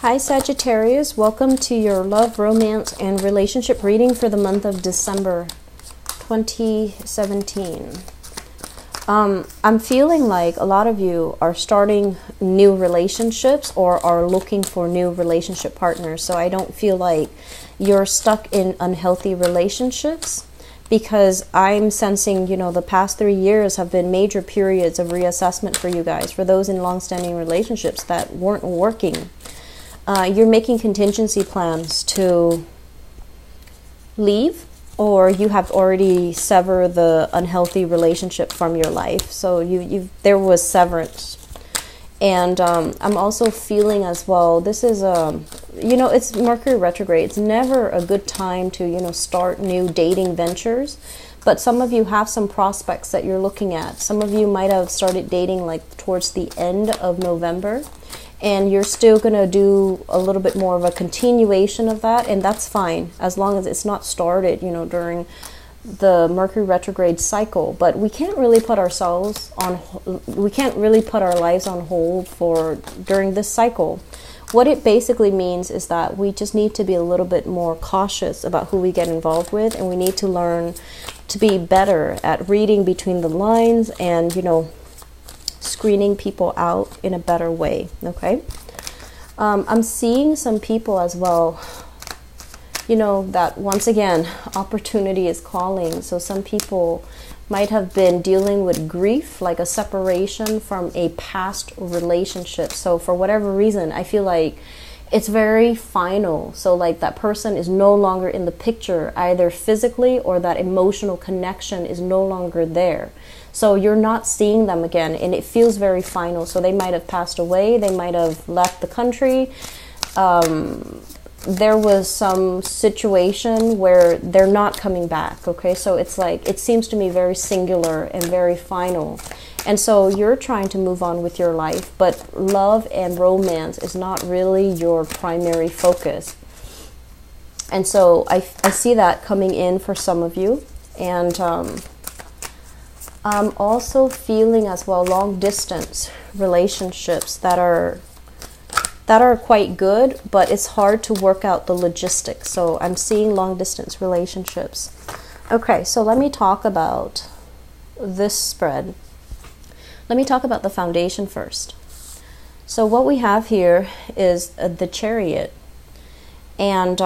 Hi Sagittarius, welcome to your love, romance, and relationship reading for the month of December 2017. I'm feeling like a lot of you are starting new relationships or are looking for new relationship partners. So I don't feel like you're stuck in unhealthy relationships, because I'm sensing, the past 3 years have been major periods of reassessment for you guys, for those in long-standing relationships that weren't working. You're making contingency plans to leave, or you have already severed the unhealthy relationship from your life. So there was severance. And I'm also feeling as well, this is, it's Mercury retrograde. It's never a good time to, start new dating ventures. But some of you have some prospects that you're looking at. Some of you might have started dating like towards the end of November. And you're still going to do a little bit more of a continuation of that. And that's fine, as long as it's not started, during the Mercury retrograde cycle. But we can't really put ourselves on, we can't really put our lives on hold during this cycle. What it basically means is that we just need to be a little bit more cautious about who we get involved with. And we need to learn to be better at reading between the lines and, screening people out in a better way. Okay. I'm seeing some people as well, that once again, opportunity is calling. So some people might have been dealing with grief, like a separation from a past relationship. So for whatever reason, I feel like it's very final. So like that person is no longer in the picture, either physically, or that emotional connection is no longer there. So you're not seeing them again, and it feels very final. So they might have passed away, they might have left the country. There was some situation where they're not coming back, okay? So it's like, it seems to me very singular and very final. And so you're trying to move on with your life, but love and romance is not really your primary focus. And so I see that coming in for some of you. And I'm also feeling as well long distance relationships that are quite good, but it's hard to work out the logistics. So I'm seeing long distance relationships. Okay, so let me talk about this spread. Let me talk about the foundation first. So what we have here is the Chariot. And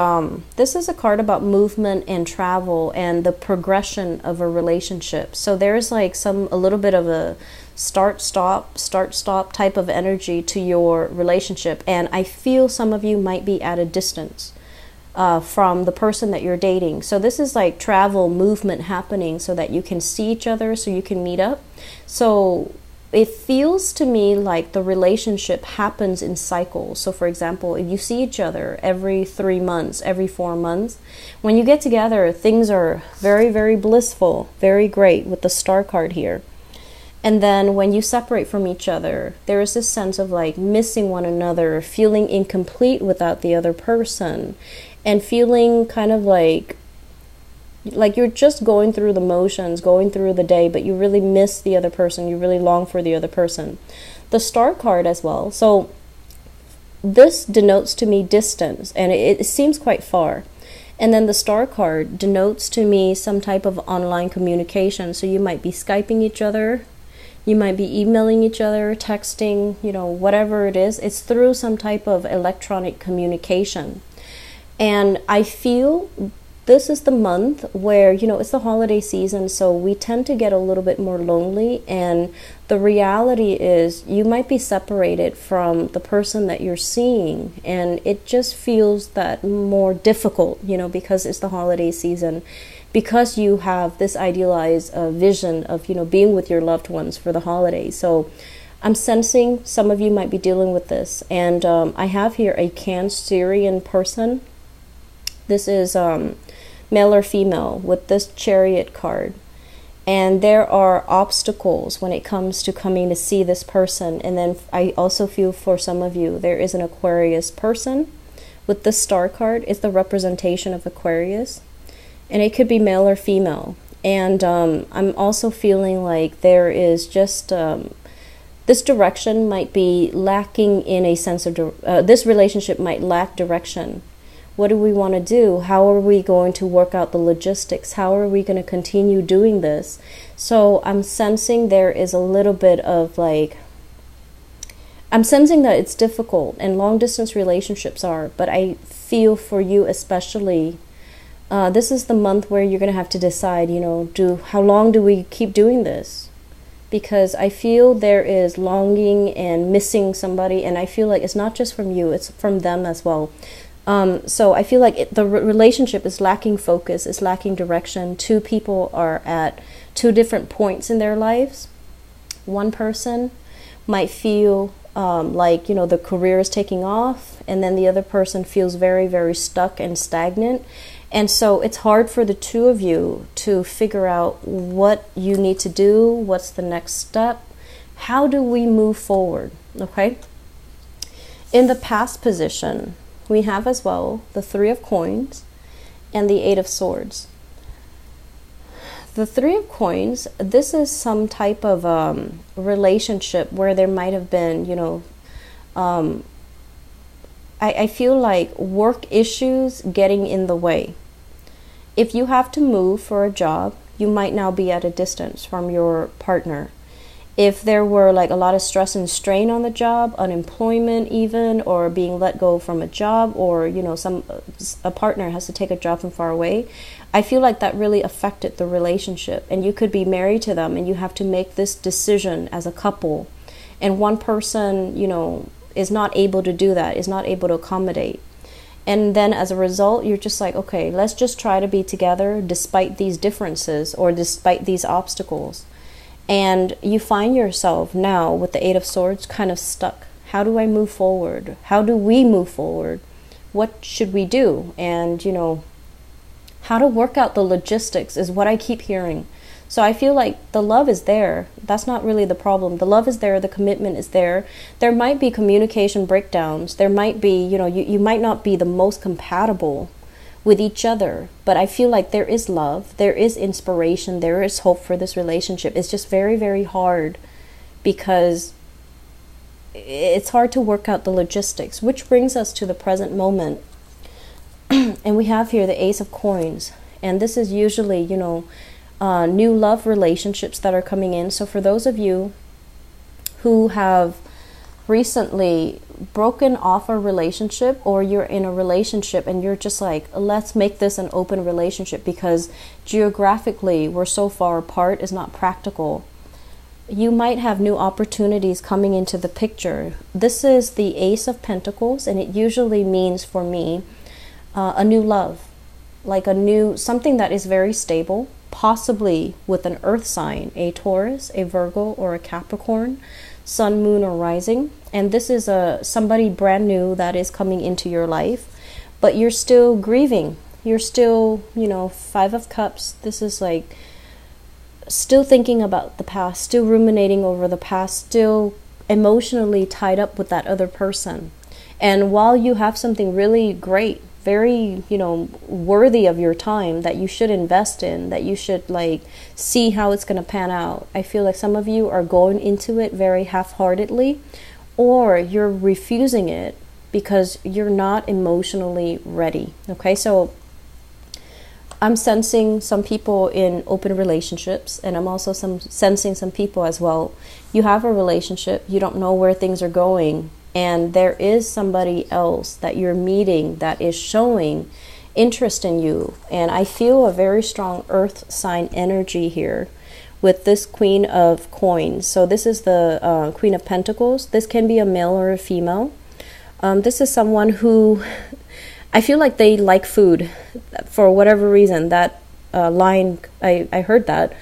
this is a card about movement and travel and the progression of a relationship. So there's like a little bit of a start-stop type of energy to your relationship. And I feel some of you might be at a distance from the person that you're dating. So this is like travel, movement happening so that you can see each other, so you can meet up. So it feels to me like the relationship happens in cycles. So for example, if you see each other every 3 months, every 4 months, when you get together, things are very, very blissful, very great with the Star card here. And then when you separate from each other, there is this sense of like missing one another, feeling incomplete without the other person, and feeling kind of like you're just going through the motions, going through the day, but you really miss the other person. You really long for the other person. The Star card as well. So this denotes to me distance, and it seems quite far. And then the Star card denotes to me some type of online communication. So you might be Skyping each other. You might be emailing each other, texting, whatever it is. It's through some type of electronic communication. And I feel this is the month where, it's the holiday season, so we tend to get a little bit more lonely. And the reality is you might be separated from the person that you're seeing. And it just feels that more difficult, because it's the holiday season. Because you have this idealized vision of, being with your loved ones for the holidays. So I'm sensing some of you might be dealing with this. And I have here a Cancerian person. This is male or female with this Chariot card. And there are obstacles when it comes to coming to see this person. And then I also feel for some of you, there is an Aquarius person with the Star card. It's the representation of Aquarius. And it could be male or female. And I'm also feeling like there is just this direction might be lacking in a sense of, this relationship might lack direction. What do we want to do? How are we going to work out the logistics? How are we going to continue doing this? So I'm sensing there is a little bit of like, I'm sensing that it's difficult, and long distance relationships are, but I feel for you especially, this is the month where you're going to have to decide, you know, how long do we keep doing this? Because I feel there is longing and missing somebody, and I feel like it's not just from you, it's from them as well. So I feel like the relationship is lacking focus, is lacking direction. Two people are at two different points in their lives. One person might feel like, you know, the career is taking off, and then the other person feels very, very stuck and stagnant. And so it's hard for the two of you to figure out what you need to do, what's the next step, how do we move forward, okay? In the past position, we have as well the Three of Coins and the Eight of Swords. The Three of Coins, this is some type of relationship where there might have been, you know, I feel like work issues getting in the way. If you have to move for a job, you might now be at a distance from your partner. If there were like a lot of stress and strain on the job, unemployment even, or being let go from a job, or, you know, a partner has to take a job from far away, I feel like that really affected the relationship. And you could be married to them and you have to make this decision as a couple. And one person, you know, is not able to do that, is not able to accommodate. And then as a result, you're just like, okay, let's just try to be together despite these differences or despite these obstacles. And you find yourself now with the Eight of Swords kind of stuck. How do I move forward? How do we move forward? What should we do? And, you know, how to work out the logistics is what I keep hearing. So I feel like the love is there. That's not really the problem. The love is there. The commitment is there. There might be communication breakdowns. There might be, you know, you might not be the most compatible with each other, but I feel like there is love, there is inspiration, there is hope for this relationship. It's just very, very hard because it's hard to work out the logistics, which brings us to the present moment. And we have here the Ace of Coins, and this is usually, you know, new love relationships that are coming in. So for those of you who have recently broken off a relationship, or you're in a relationship and you're just like, let's make this an open relationship because geographically we're so far apart, is not practical, you might have new opportunities coming into the picture. This is the Ace of Pentacles, and it usually means for me a new love, like a new something that is very stable, possibly with an earth sign, a Taurus, a Virgo, or a Capricorn, sun, moon, or rising. And this is somebody brand new that is coming into your life, but you're still grieving. You're still, you know, Five of Cups. This is like still thinking about the past, still ruminating over the past, still emotionally tied up with that other person. And while you have something really great, very, you know, worthy of your time that you should invest in, that you should like see how it's going to pan out, I feel like some of you are going into it very half-heartedly, or you're refusing it because you're not emotionally ready. Okay, so I'm sensing some people in open relationships, and I'm also sensing some people as well. You have a relationship, you don't know where things are going, and there is somebody else that you're meeting that is showing interest in you. And I feel a very strong earth sign energy here with this Queen of Coins. So this is the Queen of Pentacles. This can be a male or a female. This is someone who, I feel like they like food for whatever reason. That line, I heard that.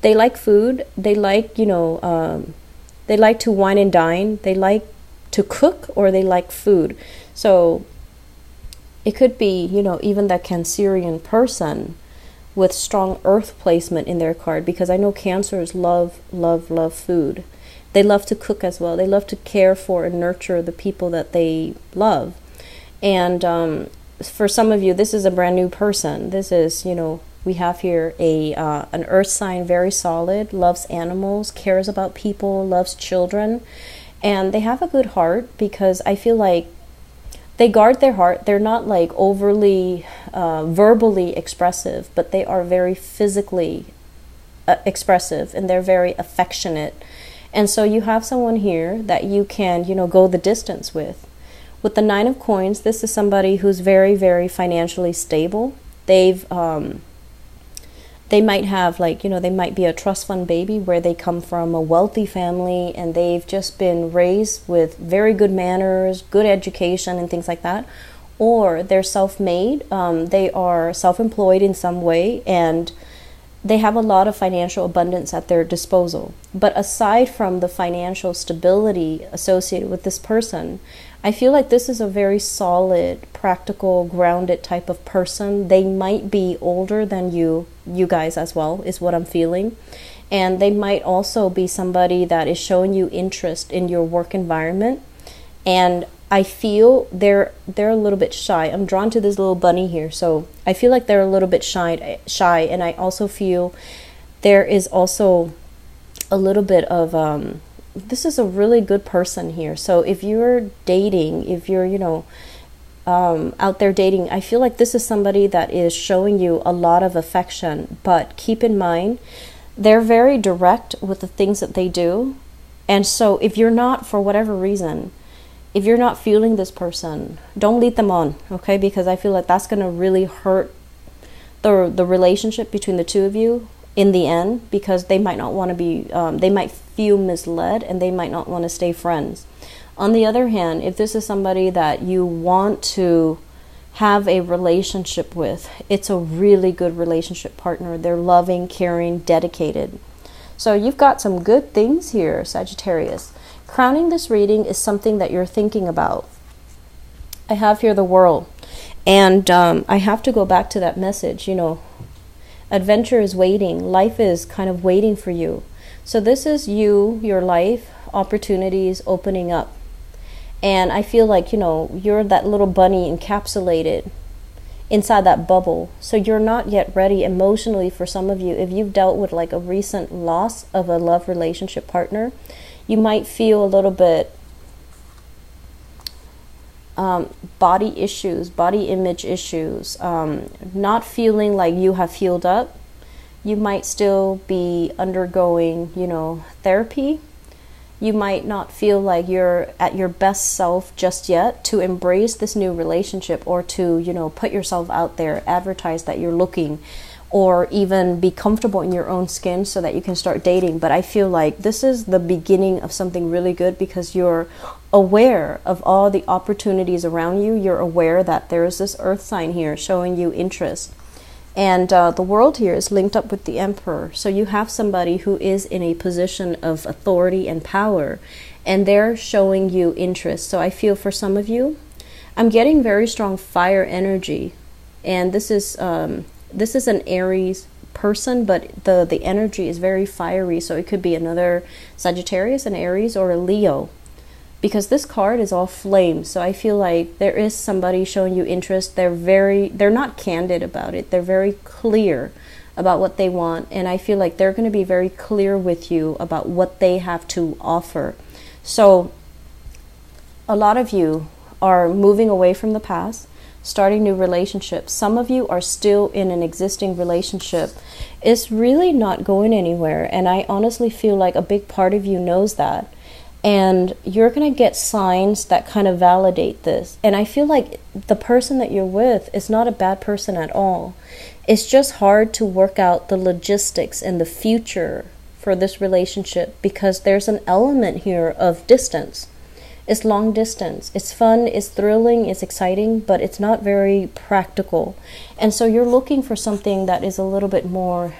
They like food. They like, you know, they like to wine and dine. They like to cook, or they like food. So it could be, you know, even that Cancerian person with strong earth placement in their card, because I know Cancers love food. They love to cook as well. They love to care for and nurture the people that they love. And for some of you, this is a brand new person. This is, you know, We have here an earth sign, very solid, loves animals, cares about people, loves children, and they have a good heart, because I feel like they guard their heart. They're not like overly verbally expressive, but they are very physically expressive, and they're very affectionate. And so you have someone here that you can, go the distance with. With the Nine of Coins, this is somebody who's very, very financially stable. They might have, like, they might be a trust fund baby, where they come from a wealthy family and they've just been raised with very good manners, good education, and things like that. Or they're self-made, they are self-employed in some way, and they have a lot of financial abundance at their disposal. But aside from the financial stability associated with this person, I feel like this is a very solid, practical, grounded type of person. They might be older than you guys as well, is what I'm feeling. And they might also be somebody that is showing you interest in your work environment. And I feel they're a little bit shy. I'm drawn to this little bunny here, so I feel like they're a little bit shy, and I also feel there is also a little bit of this is a really good person here. So if you're dating, if you're out there dating, I feel like this is somebody that is showing you a lot of affection. But keep in mind, they're very direct with the things that they do. And so if you're not, for whatever reason, if you're not feeling this person, don't lead them on, okay? Because I feel like that's going to really hurt the relationship between the two of you in the end, because they might not want to be, they might feel misled, and they might not want to stay friends. On the other hand, if this is somebody that you want to have a relationship with, it's a really good relationship partner. They're loving, caring, dedicated. So you've got some good things here, Sagittarius. Crowning this reading is something that you're thinking about. I have here the World, and I have to go back to that message, adventure is waiting. Life is kind of waiting for you. So this is you, your life, opportunities opening up. And I feel like, you're that little bunny encapsulated inside that bubble. So you're not yet ready emotionally. For some of you, if you've dealt with like a recent loss of a love relationship partner, you might feel a little bit body issues, body image issues, not feeling like you have healed up. You might still be undergoing, therapy. You might not feel like you're at your best self just yet to embrace this new relationship, or to, put yourself out there, advertise that you're looking, or even be comfortable in your own skin so that you can start dating. But I feel like this is the beginning of something really good, because you're aware of all the opportunities around you. You're aware that there is this earth sign here showing you interest. And the World here is linked up with the Emperor. So you have somebody who is in a position of authority and power, and they're showing you interest. So I feel for some of you, I'm getting very strong fire energy. And this is an Aries person, but the energy is very fiery. So it could be another Sagittarius, an Aries, or a Leo, because this card is all flame. So I feel like there is somebody showing you interest. They're not candid about it. They're very clear about what they want. And I feel like they're going to be very clear with you about what they have to offer. So a lot of you are moving away from the past, starting new relationships. Some of you are still in an existing relationship. It's really not going anywhere. And I honestly feel like a big part of you knows that. And you're going to get signs that kind of validate this. And I feel like the person that you're with is not a bad person at all. It's just hard to work out the logistics and the future for this relationship, because there's an element here of distance. It's long distance. It's fun, it's thrilling, it's exciting, but it's not very practical. And so you're looking for something that is a little bit more,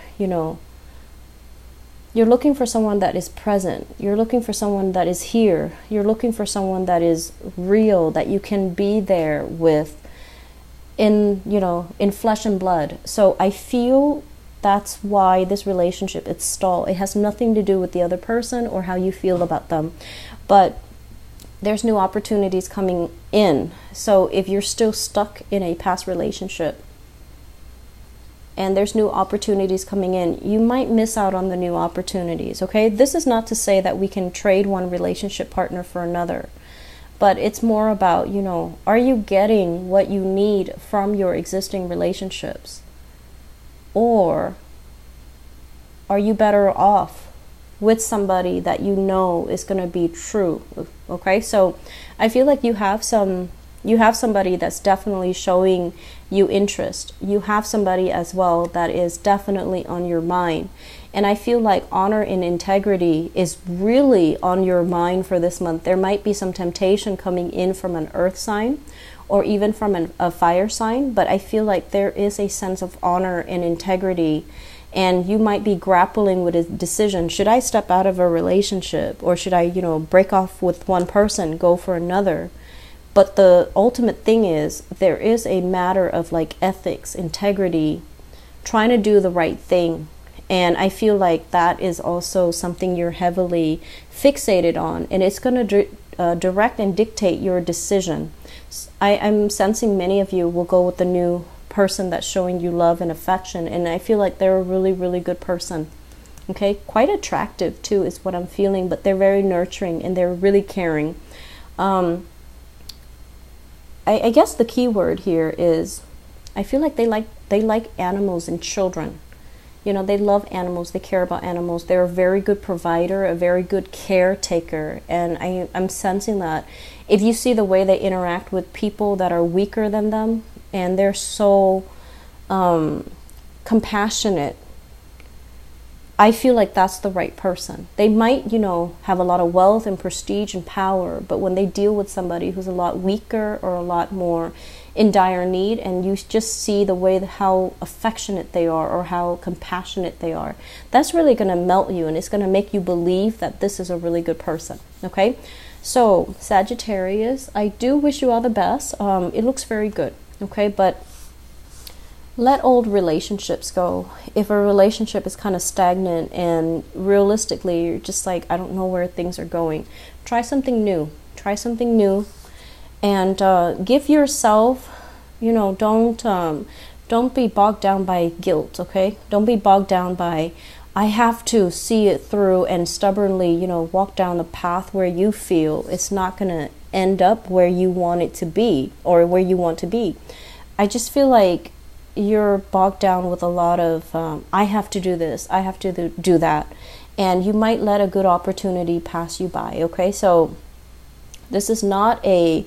you're looking for someone that is present. You're looking for someone that is here. You're looking for someone that is real, that you can be there with in flesh and blood. So I feel that's why this relationship, it's stalled. It has nothing to do with the other person or how you feel about them. But there's new opportunities coming in. So if you're still stuck in a past relationship, and there's new opportunities coming in. You might miss out on the new opportunities, okay? This is not to say that we can trade one relationship partner for another, but it's more about, you know, are you getting what you need from your existing relationships? Or are you better off with somebody that you know is going to be true? Okay, so I feel like you have somebody that's definitely showing you interest. You have somebody as well that is definitely on your mind. And I feel like honor and integrity is really on your mind for this month. There might be some temptation coming in from an earth sign or even from a fire sign, but I feel like there is a sense of honor and integrity, and you might be grappling with a decision. Should I step out of a relationship, or should I, you know, break off with one person, go for another? But the ultimate thing is, there is a matter of like ethics, integrity, trying to do the right thing. And I feel like that is also something you're heavily fixated on, and it's going to direct and dictate your decision. I'm sensing many of you will go with the new person that's showing you love and affection, and I feel like they're a really, really good person. Okay, quite attractive too is what I'm feeling, but they're very nurturing and they're really caring. I guess the key word here is, I feel like they like animals and children. You know, they love animals, they care about animals. They're a very good provider, a very good caretaker, and I'm sensing that. If you see the way they interact with people that are weaker than them, and they're so compassionate, I feel like that's the right person. They might, you know, have a lot of wealth and prestige and power, but when they deal with somebody who's a lot weaker or a lot more in dire need, and you just see the way how affectionate they are or how compassionate they are, that's really going to melt you, and it's going to make you believe that this is a really good person. Okay, so Sagittarius, I do wish you all the best. It looks very good. Okay, but let old relationships go. If a relationship is kind of stagnant and realistically you're just like, I don't know where things are going, try something new. Try something new, and give yourself, you know, don't be bogged down by guilt. Okay, don't be bogged down by, I have to see it through and stubbornly, you know, walk down the path where you feel it's not going to end up where you want it to be or where you want to be. I just feel like you're bogged down with a lot of I have to do this, I have to do that, and you might let a good opportunity pass you by. Okay, so this is not a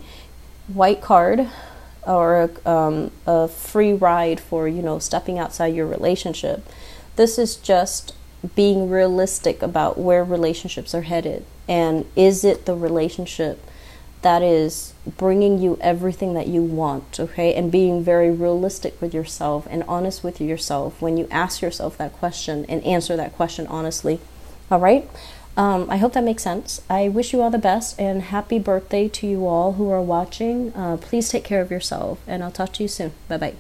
white card or a free ride for, you know, stepping outside your relationship. This is just being realistic about where relationships are headed, and is it the relationship that is bringing you everything that you want, okay? And being very realistic with yourself and honest with yourself when you ask yourself that question and answer that question honestly. All right? I hope that makes sense. I wish you all the best, and happy birthday to you all who are watching. Please take care of yourself, and I'll talk to you soon. Bye-bye.